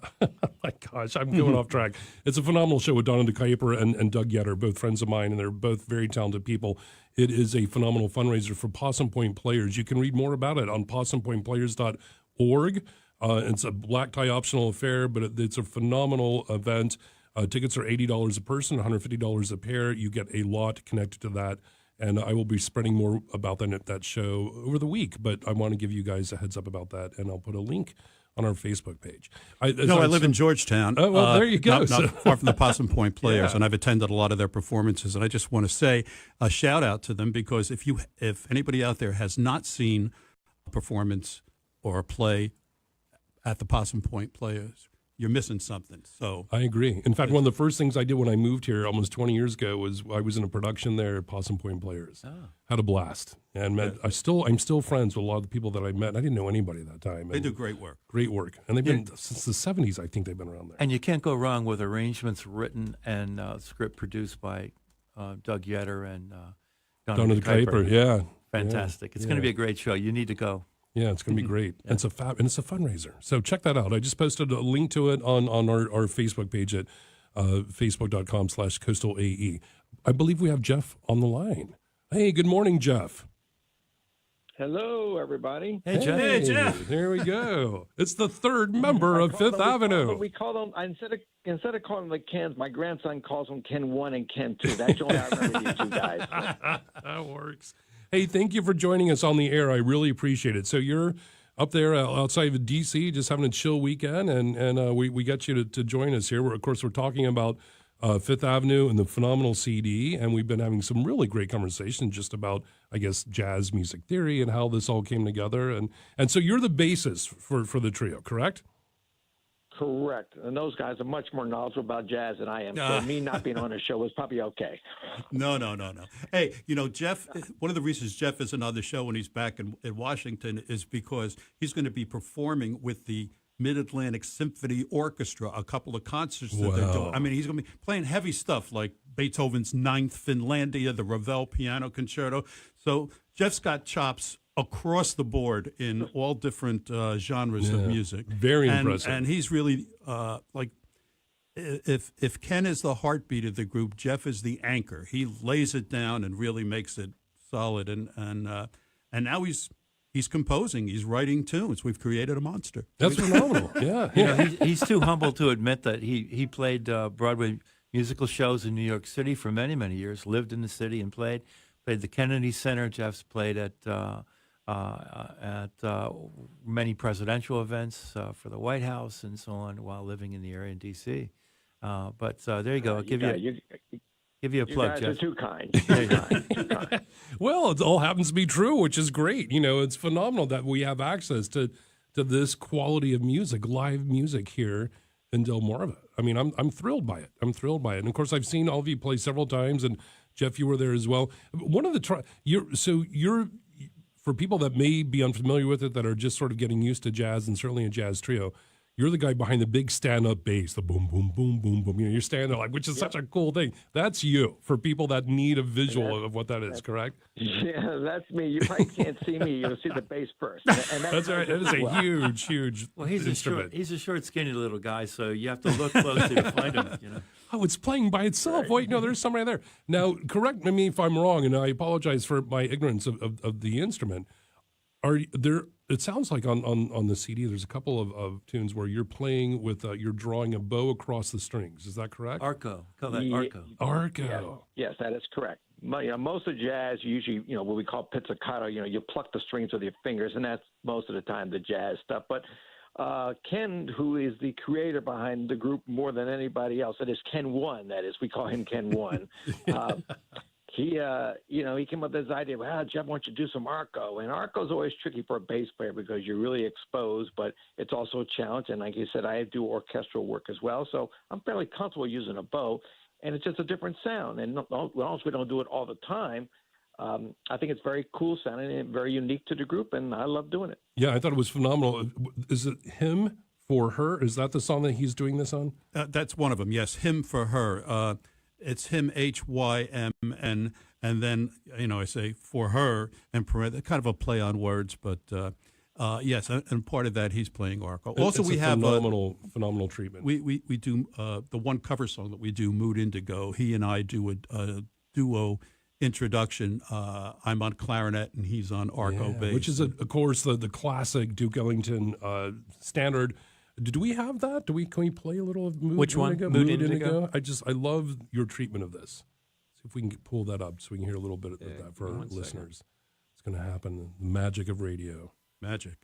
my gosh, I'm going off track. It's a phenomenal show with Donna DeKuyper and Doug Yetter, both friends of mine, and they're both very talented people. It is a phenomenal fundraiser for Possum Point Players. You can read more about it on possumpointplayers.org. It's a black tie optional affair, but it's a phenomenal event. Tickets are $80 a person, $150 a pair. You get a lot connected to that. And I will be spreading more about that at that show over the week. But I want to give you guys a heads up about that, and I'll put a link on our Facebook page. I live in Georgetown. Oh, well, there you go. Not far from the Possum Point Players, and I've attended a lot of their performances. And I just want to say a shout out to them, because if anybody out there has not seen a performance or a play at the Possum Point Players, you're missing something. So I agree. In fact, one of the first things I did when I moved here almost 20 years ago was I was in a production there at Possum Point Players. Oh. Had a blast, and I'm still friends with a lot of the people that I met. And I didn't know anybody at that time. They do great work. Great work, and they've been since the 70s. I think they've been around there. And you can't go wrong with arrangements written and script produced by Doug Yetter and Donna DeKuyper. Yeah, fantastic. It's going to be a great show. You need to go. Yeah, it's going to be great. Yeah. It's a fundraiser. So check that out. I just posted a link to it on our Facebook page at facebook.com/coastalae. I believe we have Jeff on the line. Hey, good morning, Jeff. Hello, everybody. Hey, Jeff. Hey, Jeff. There we go. It's the third member of Fifth Avenue. We call them instead of calling them the Kens. My grandson calls them Ken 1 and Ken 2. That's only I remember these two guys. That works. Hey, thank you for joining us on the air. I really appreciate it. So you're up there outside of D.C., just having a chill weekend, and we got you to join us here. Of course, we're talking about Fifth Avenue and the phenomenal CD, and we've been having some really great conversations just about, I guess, jazz music theory and how this all came together. And so you're the bassist for the trio, correct? Correct. And those guys are much more knowledgeable about jazz than I am. So me not being on the show was probably okay. No. Hey, Jeff, one of the reasons Jeff isn't on the show when he's back in Washington is because he's going to be performing with the Mid-Atlantic Symphony Orchestra, a couple of concerts that they're doing. I mean, he's going to be playing heavy stuff like Beethoven's Ninth Finlandia, the Ravel Piano Concerto. So Jeff's got chops across the board in all different genres of music. Very impressive. And he's really if Ken is the heartbeat of the group, Jeff is the anchor. He lays it down and really makes it solid. And now he's composing. He's writing tunes. We've created a monster. That's phenomenal. Yeah. He's too humble to admit that he played Broadway musical shows in New York City for many, many years. Lived in the city and played the Kennedy Center. Jeff's played at many presidential events for the White House and so on while living in the area in D.C. But there you go. I'll give you a plug, Jeff. Jeff. Are too kind. Too kind. Well, it all happens to be true, which is great. It's phenomenal that we have access to this quality of music, live music here in Delmarva. I mean, I'm thrilled by it. And of course, I've seen all of you play several times, and Jeff, you were there as well. One of the you're for people that may be unfamiliar with it, that are just sort of getting used to jazz and certainly a jazz trio. You're the guy behind the big stand-up bass, the boom, boom, boom, boom, boom. You're standing there which is such a cool thing. That's you, for people that need a visual of what that is, correct? Yeah, that's me. You probably can't see me. You'll see the bass first. And that's right. That is a huge Well, he's instrument. he's a short, skinny little guy, so you have to look closely to find him. Oh, it's playing by itself. Right. Wait, no, there's some right there. Now, correct me if I'm wrong, and I apologize for my ignorance of the instrument. Are there? It sounds like on the CD, there's a couple of tunes where you're playing with, you're drawing a bow across the strings. Is that correct? Arco. Call that arco. Arco. Yes, that is correct. Most of jazz, usually, what we call pizzicato, you pluck the strings with your fingers, and that's most of the time the jazz stuff. But Ken, who is the creator behind the group more than anybody else, it is Ken 1, that is. We call him Ken 1. He came up with this idea, Jeff, why don't you do some arco? And arco is always tricky for a bass player because you're really exposed, but it's also a challenge. And like you said, I do orchestral work as well, so I'm fairly comfortable using a bow, and it's just a different sound. And also we don't do it all the time. I think it's very cool sounding and very unique to the group, and I love doing it. Yeah, I thought it was phenomenal. Is it Him for Her? Is that the song that he's doing this on? That's one of them, yes, Him for Her. It's him, HYMN, and then, I say for her, and kind of a play on words, but yes, and part of that he's playing arco. Also, we have phenomenal treatment. We do the one cover song that we do, Mood Indigo. He and I do a duo introduction. I'm on clarinet and he's on arco bass, which is of course the classic Duke Ellington standard. Did we have that? Can we play a little of Mood Indigo? Mood Indigo? I love your treatment of this. See if we can pull that up so we can hear a little bit of that for our listeners. It's going to happen. The magic of radio. Magic.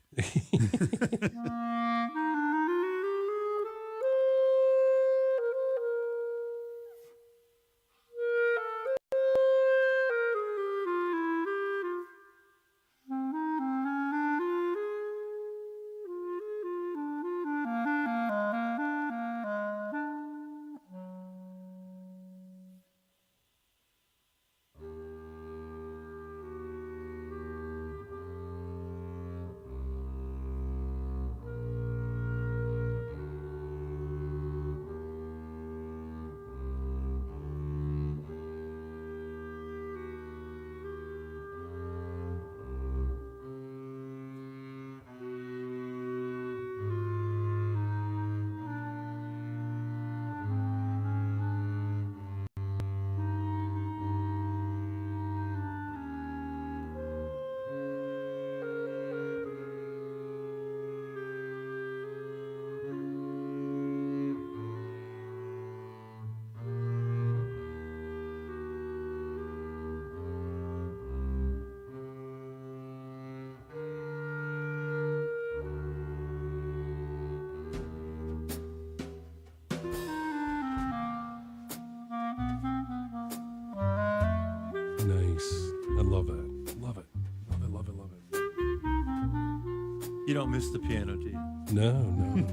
You don't miss the piano, do you? No.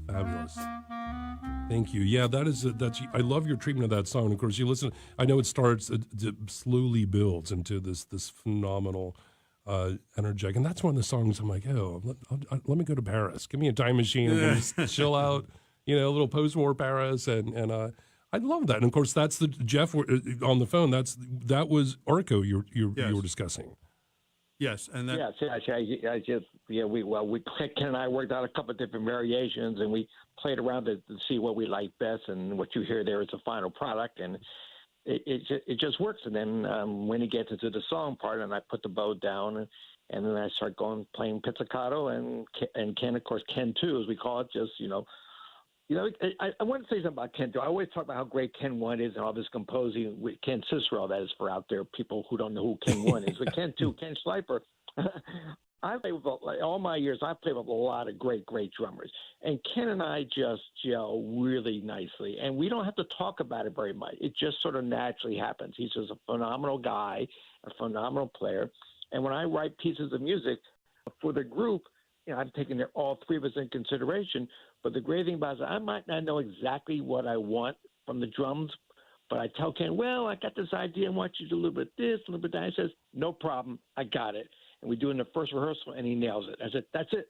Fabulous. Thank you. Yeah, that's. I love your treatment of that song. Of course, you listen. I know it starts, it slowly builds into this phenomenal, energetic, and that's one of the songs I'm like, oh, let me go to Paris. Give me a time machine and we'll just chill out. A little post-war Paris, and I love that. And of course, that's the Jeff on the phone. That was Arco you were discussing. Yes, and that. Yes, Ken and I worked out a couple of different variations, and we played around to see what we like best, and what you hear there is the final product, and it just works. And then when he gets into the song part, and I put the bow down, and then I start playing pizzicato, and Ken, of course, Ken too, as we call it, just I want to say something about Ken too. I always talk about how great Ken 1 is and all this composing with Ken Cicerale, that is, for out there people who don't know who Ken 1 is. But Ken 2, Ken Schleifer, I play with all my years. I played with a lot of great drummers, and Ken and I just gel really nicely, and we don't have to talk about it very much. It just sort of naturally happens. He's just a phenomenal guy, a phenomenal player, and when I write pieces of music for the group, I'm taking all three of us in consideration. But the great thing about it is I might not know exactly what I want from the drums, but I tell Ken, well, I got this idea. I want you to do a little bit this, a little bit that. He says, no problem. I got it. And we do it in the first rehearsal, and he nails it. I said, that's it.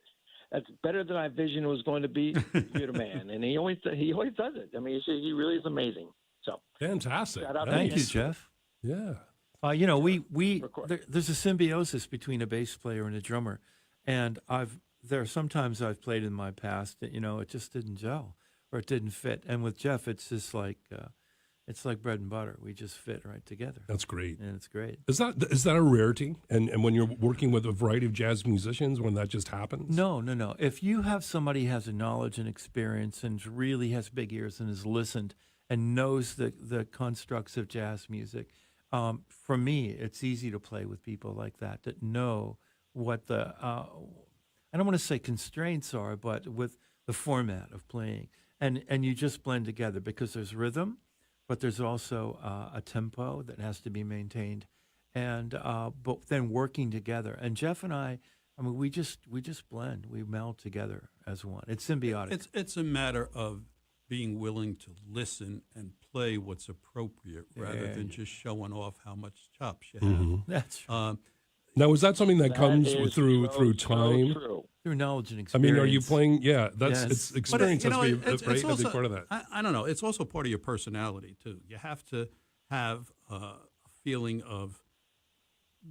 That's better than I envisioned it was going to be. You're the man. And he always does it. I mean, he really is amazing. So fantastic. Thank you, Jeff. Yeah. There's a symbiosis between a bass player and a drummer, and there are sometimes I've played in my past that it just didn't gel or it didn't fit, and with Jeff it's just like it's like bread and butter. We just fit right together. That's great, and it's great. Is that a rarity? And when you're working with a variety of jazz musicians, when that just happens? No. If you have somebody who has a knowledge and experience and really has big ears and has listened and knows the constructs of jazz music, for me it's easy to play with people like that know what the I don't want to say constraints are, but with the format of playing. And you just blend together because there's rhythm, but there's also a tempo that has to be maintained. And but then working together. And Jeff and I mean, we just blend. We meld together as one. It's symbiotic. It's a matter of being willing to listen and play what's appropriate rather than just showing off how much chops you have. Mm-hmm. That's now, is that something that comes through time? Through knowledge and experience. I mean, are you playing? Yeah, it's experience. But, has to be a big part of that. I don't know. It's also part of your personality, too. You have to have a feeling of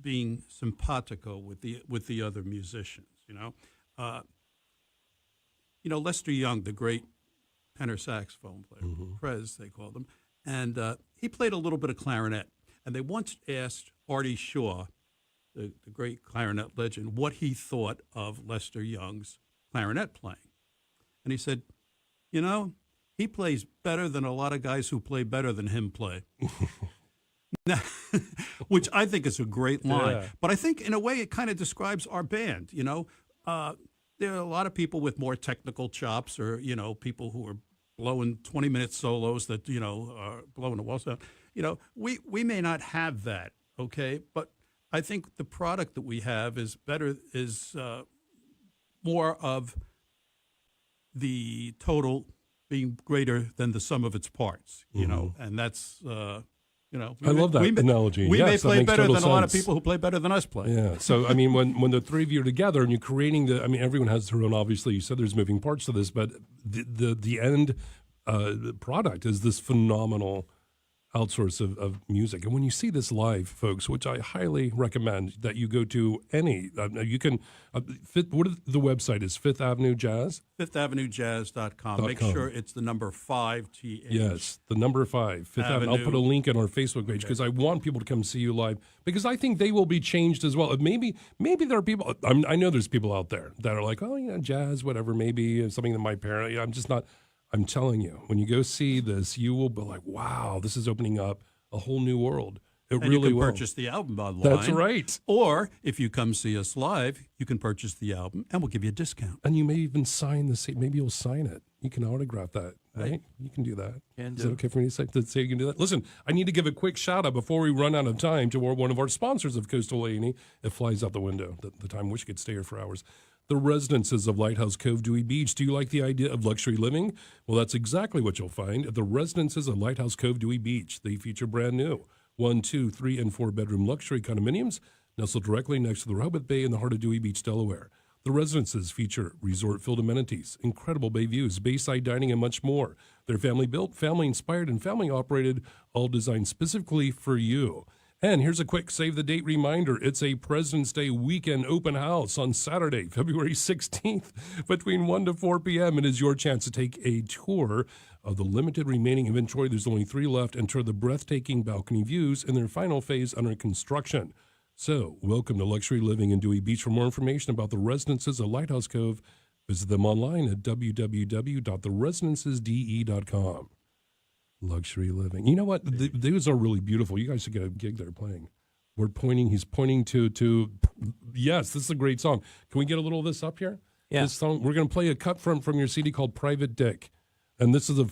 being simpatico with the other musicians, Lester Young, the great tenor saxophone player, Prez, they called him, and he played a little bit of clarinet. And they once asked Artie Shaw, the great clarinet legend, what he thought of Lester Young's clarinet playing. And he said, he plays better than a lot of guys who play better than him play. Which I think is a great line. Yeah. But I think, in a way, it kind of describes our band, There are a lot of people with more technical chops or, people who are blowing 20-minute solos that, are blowing the walls out. We may not have that, okay? But I think the product that we have is more of the total being greater than the sum of its parts, and that's, I love that analogy. We may play better than a lot of people who play better than us play. Yeah. So, I mean, when the three of you are together and you're creating everyone has their own, obviously, you said there's moving parts to this, but the end product is this phenomenal outsource of music. And when you see this live, folks, which I highly recommend that you go to you can, the website is Fifth Avenue Jazz? FifthAvenueJazz.com. Make sure it's the number 5 TH. Yes, the number 5, Fifth Avenue. I'll put a link in our Facebook page because I want people to come see you live because I think they will be changed as well. Maybe there are people, I know there's people out there that are like, oh, jazz, whatever, maybe something that my parent, I'm just not. I'm telling you, when you go see this, you will be like, wow, this is opening up a whole new world. It really will. You can purchase the album online. That's right. Or if you come see us live, you can purchase the album, and we'll give you a discount. And you may even sign maybe you'll sign it. You can autograph that, right? You can do that. Can Is do. it okay for me to say you can do that? Listen, I need to give a quick shout out before we run out of time to one of our sponsors of Coastal A&E. It flies out the window. The time wish I could stay here for hours. The Residences of Lighthouse Cove, Dewey Beach. Do you like the idea of luxury living? Well, that's exactly what you'll find at the Residences of Lighthouse Cove, Dewey Beach. They feature brand new 1, 2, 3, and 4 bedroom luxury condominiums nestled directly next to the Rehoboth Bay in the heart of Dewey Beach, Delaware. The residences feature resort-filled amenities, incredible bay views, bayside dining, and much more. They're family-built, family-inspired, and family-operated, all designed specifically for you. And here's a quick save-the-date reminder. It's a President's Day weekend open house on Saturday, February 16th, between 1 to 4 p.m. It is your chance to take a tour of the limited remaining inventory. There's only 3 left, and tour the breathtaking balcony views in their final phase under construction. So, welcome to Luxury Living in Dewey Beach. For more information about the Residences of Lighthouse Cove, visit them online at www.theresidencesde.com. Luxury Living. You know what? Those are really beautiful. You guys should get a gig there playing. He's pointing to, yes, this is a great song. Can we get a little of this up here? Yeah. This song, we're going to play a cut from your CD called Private Dick. And this is one of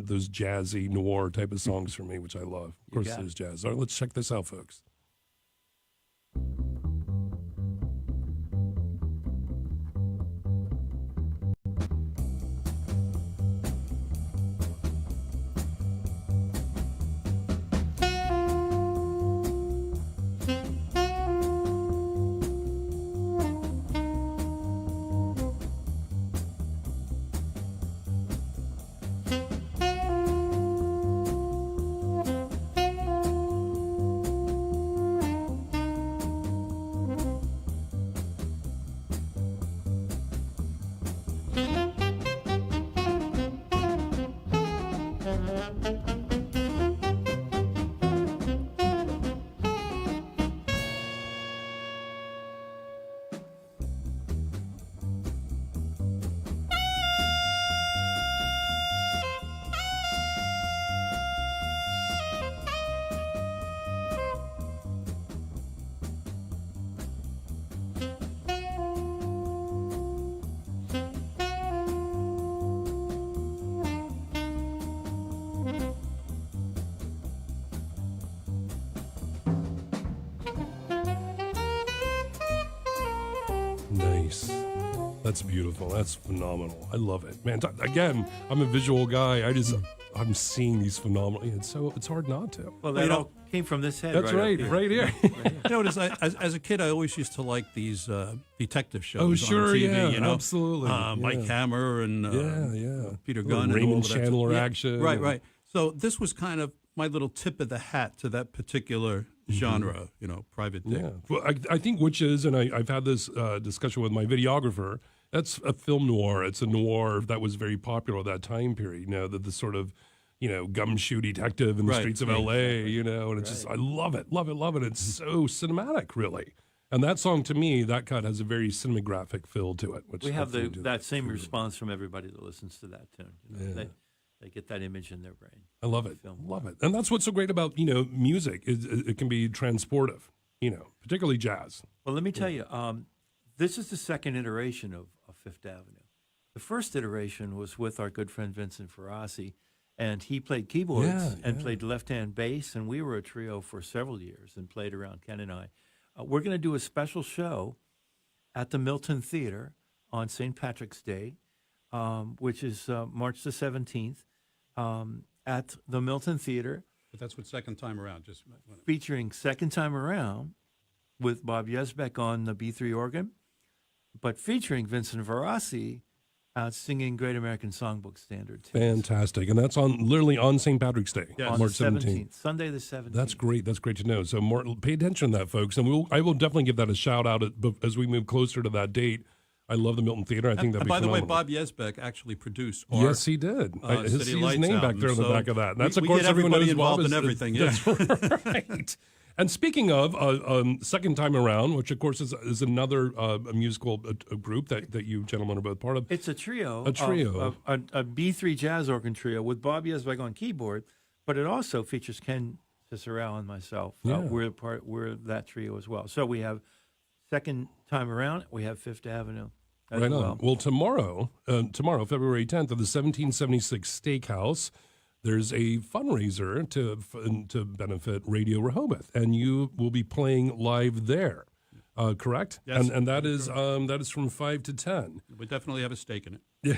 those jazzy noir type of songs for me, which I love. Of course, it is jazz. All right, let's check this out, folks. Nice. That's beautiful. That's phenomenal. I love it, man. Again, I'm a visual guy. I'm seeing these phenomenal. It's hard not to. Well, that all came from this head. That's right here. You know, as a kid, I always used to like these detective shows. Oh, on sure, TV, yeah, you know? absolutely. Mike Hammer and Peter Gunn, Raymond and all of that Chandler stuff. action. Right. So this was kind of my little tip of the hat to that particular genre. You know, Private Dick. Yeah. Well, I think Witches, and I've had this discussion with my videographer. That's a film noir. It's a noir that was very popular at that time period. You know, the sort of, gumshoe detective in the streets of L.A., and it's just, I love it. It's so cinematic, really. And that song, to me, that cut has a very cinematographic feel to it. Which we have that same response from everybody that listens to that tune. They get that image in their brain. I love it. Love it. And that's what's so great about, music. It can be transportive, particularly jazz. Well, let me tell you, this is the second iteration of Fifth Avenue. The first iteration was with our good friend Vincent Ferrasi, and he played keyboards and played left-hand bass, and we were a trio for several years and played around, Ken and I. We're going to do a special show at the Milton Theater on St. Patrick's Day, which is March the 17th, at the Milton Theater. But that's what second time around. Featuring second time around with Bob Yesbeck on the B3 organ, but featuring Vincent Ferrasi singing Great American Songbook standard tunes. Fantastic. And that's literally on St. Patrick's Day, on March the 17th. Sunday the 17th. That's great. That's great to know. So pay attention to that, folks. And I will definitely give that a shout out as we move closer to that date. I love the Milton Theater. I think that'd be by the way, phenomenal. Bob Yesbeck actually produced Yes, he did. His City Lights name back album. there on the So back of that. That's, we of course, get everyone everybody knows Bob involved is in everything. Yeah. That's right. And speaking of Second Time Around, which, of course, is another musical group that you gentlemen are both part of. It's a trio. A trio. A B3 jazz organ trio with Bob Yesbeck on keyboard, but it also features Ken Cicerale and myself. Yeah. We're that trio as well. So we have Second Time Around, we have Fifth Avenue, as Right well. on. Well, tomorrow, February 10th, at the 1776 Steakhouse, there's a fundraiser to benefit Radio Rehoboth, and you will be playing live there. Correct? Yes. And that is from 5 to 10. We definitely have a stake in it. Yeah.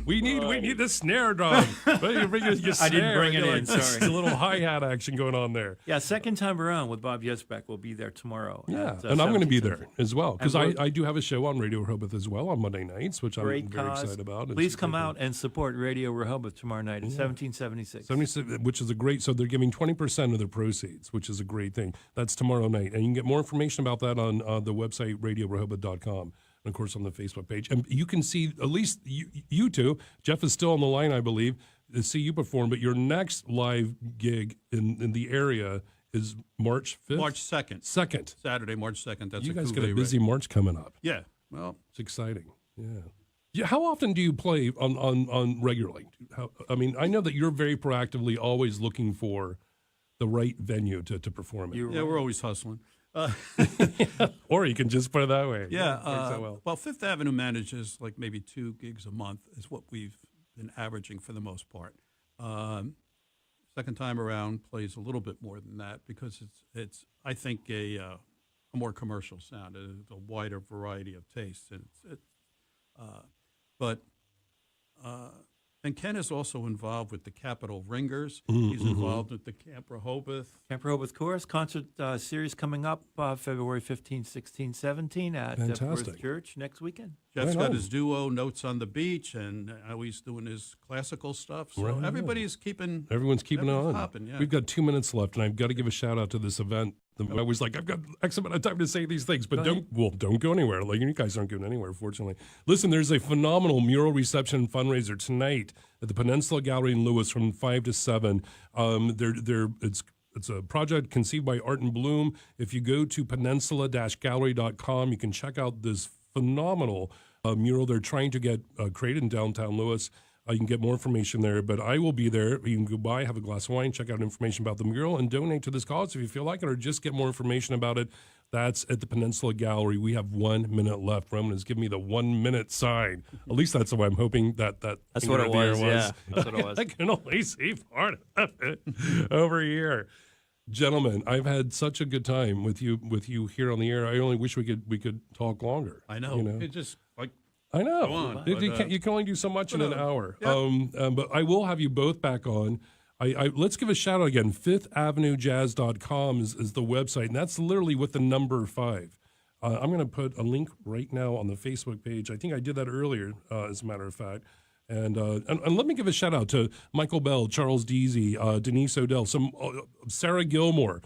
We need the snare drum. I didn't bring it in. Sorry, a little hi-hat action going on there. Yeah, second time around with Bob Yesbeck. We'll be there tomorrow. Yeah, at, and I'm going to be there as well because And I do have a show on Radio Rehoboth as well on Monday nights, which I'm very great cause. excited about. It's Please a come great out and support Radio Rehoboth tomorrow night at 1776. 76, which is a great. So they're giving 20% of their proceeds, which is a great thing. That's tomorrow night, and you can get more information about that on the website radiorehoboth.com. And of course on the Facebook page. And you can see, at least you two, Jeff is still on the line, I believe, to see you perform, but your next live gig in the area is March 5th? March 2nd. Saturday, March 2nd. That's you a guys Cuvée got a busy record. March coming up. Yeah, well. It's exciting, yeah. How often do you play on regularly? I mean, I know that you're very proactively always looking for the right venue to perform in. We're always hustling. Or you can just put it that way. Yeah. It works out well, Fifth Avenue manages like maybe 2 gigs a month is what we've been averaging for the most part. Second time around plays a little bit more than that because it's I think a more commercial sound, a wider variety of tastes. And Ken is also involved with the Capitol Ringers. He's involved with the Camp Rehoboth. Camp Rehoboth Chorus concert series coming up February 15, 16, 17 at First Church next weekend. Jeff's got his duo, Notes on the Beach, and now he's doing his classical stuff. So everybody's keeping... Everyone's keeping it on. Hopping, yeah. We've got 2 minutes left, and I've got to give a shout-out to this event. I was like, I've got X amount of time to say these things, but don't go anywhere. Like, you guys aren't going anywhere, fortunately. Listen, there's a phenomenal mural reception fundraiser tonight at the Peninsula Gallery in Lewis from 5 to 7. It's a project conceived by Art and Bloom. If you go to peninsula-gallery.com, you can check out this phenomenal mural they're trying to get created in downtown Lewis. You can get more information there, but I will be there. You can go by, have a glass of wine, check out information about the mural, and donate to this cause if you feel like it, or just get more information about it. That's at the Peninsula Gallery. We have 1 minute left. Roman has given me the 1 minute sign. At least that's what I'm hoping that's what it was. Yeah, that's what it was. I can only see part of it over here. Gentlemen, I've had such a good time with you here on the air. I only wish we could talk longer. I know. It just I know. Go on, you can only do so much in an hour. Yep. But I will have you both back on. Let's give a shout out again. FifthAvenueJazz.com is the website, and that's literally with the number 5. I'm going to put a link right now on the Facebook page. I think I did that earlier, as a matter of fact. And let me give a shout out to Michael Bell, Charles Deasy, Denise Odell, Sarah Gilmore,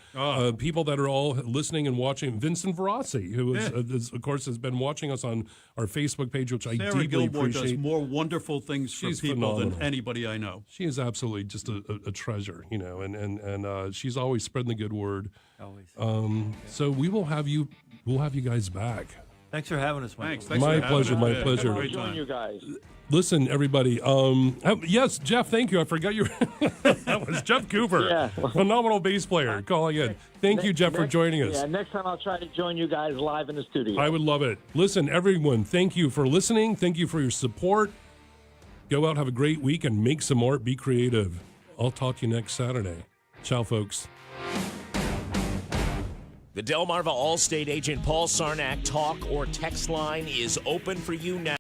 people that are all listening and watching. Vincent Verassi, who is, of course has been watching us on our Facebook page, which I deeply Gilmore appreciate. does more wonderful things for people than anybody I know. She is absolutely just a treasure, and she's always spreading the good word. Always. So we'll have you guys back. Thanks for having us, Mike. Thanks My pleasure. My pleasure. Great time. Join you guys. Listen, everybody. Yes, Jeff, thank you. I forgot you. That was Jeff Cooper, phenomenal bass player, calling in. Thank you, Jeff, for joining us. Yeah, next time I'll try to join you guys live in the studio. I would love it. Listen, everyone, thank you for listening. Thank you for your support. Go out, have a great week, and make some art. Be creative. I'll talk to you next Saturday. Ciao, folks. The Delmarva Allstate agent Paul Sarnak talk or text line is open for you now.